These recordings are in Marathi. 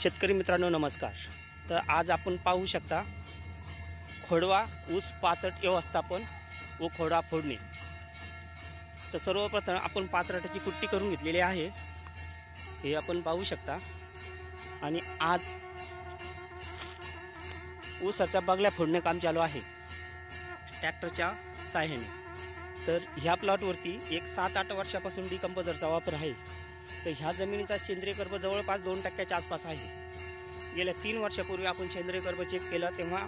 शेतकरी मित्रांनो नमस्कार। तर आज आपण पाहू शकता खोडवा ऊस पाचट व्यवस्थापन व खोडवा फोडणी। तर सर्वप्रथम आपण पाचटाची कुट्टी करून घेतलेली आहे, हे आपण पाहू शकता। आणि आज ऊसाच्या बगल्या फोडणे काम चालू आहे ट्रॅक्टरच्या सहाय्याने। तर ह्या प्लॉटवरती एक 7-8 वर्षापासून डिकंपोजरचा वापर आहे। तर ह्या जमिनीचा सेंद्रिय कर्ब जवळपास 2% आसपास आहे। गेल्या 3 वर्षापूर्वी आपण सेंद्रिय कर्ब चेक केलं तेव्हा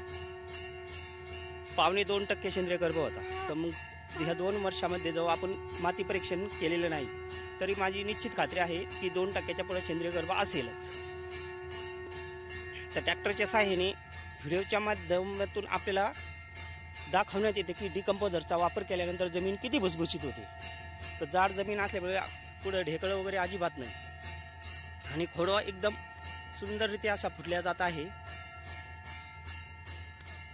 1.25% सेंद्रिय कर्ब होता। तर मग ह्या 2 वर्षामध्ये जेव्हा आपण माती परीक्षण केलेलं नाही तरी माझी निश्चित खात्री आहे की 2%च्या पुढे सेंद्रिय कर्ब असेलच। तर ट्रॅक्टरच्या सहाय्याने व्हिडिओच्या माध्यमातून आपल्याला दाखवण्यात येते की डिकंपोजरचा वापर केल्यानंतर जमीन किती भुसभुशीत होते। तर जाड जमीन असल्यामुळे पुढे ढेकळं वगैरे अजिबात नाही आणि खोडवा एकदम सुंदररित्या असा फुटल्या जात आहे।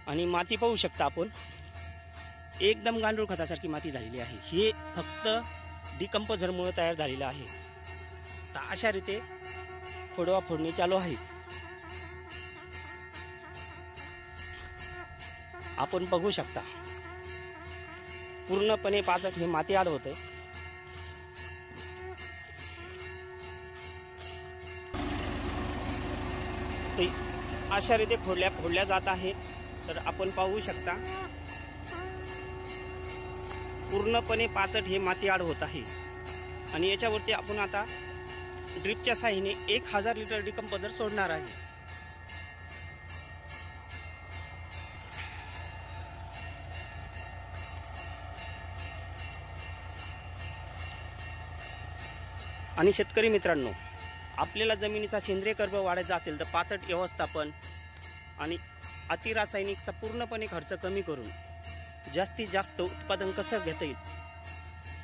आणि माती पाहू शकता आपण, एकदम गांडूळ खतासारखी माती झालेली आहे। हे फक्त डिकंपोजरमुळे तयार झालेलं आहे। तर अशा रीते खोडवा फोडणी चालू आहे। आपण बघू शकता पूर्णपणे पाचट हे माती आड होते। अशा रीते फोडल्या जात आहे। तर आपण पाहू शकता पूर्णपणे पाचट हे माती आड होत आहे। आणि याच्यावरती आपण आता ड्रिपच्या साहाय्याने 1000 लिटर डिकंपोजर सोडणार आहे। आणि शेतकरी मित्रांनो, आपल्याला जमिनीचा सेंद्रिय कर्ब वाढायचा असेल तर पाचट व्यवस्थापन आणि अतिरासायनिकचा पूर्णपणे खर्च कमी करून जास्तीत जास्त उत्पादन कसं घेता येईल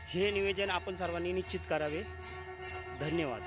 हे नियोजन आपण सर्वांनी निश्चित करावे। धन्यवाद।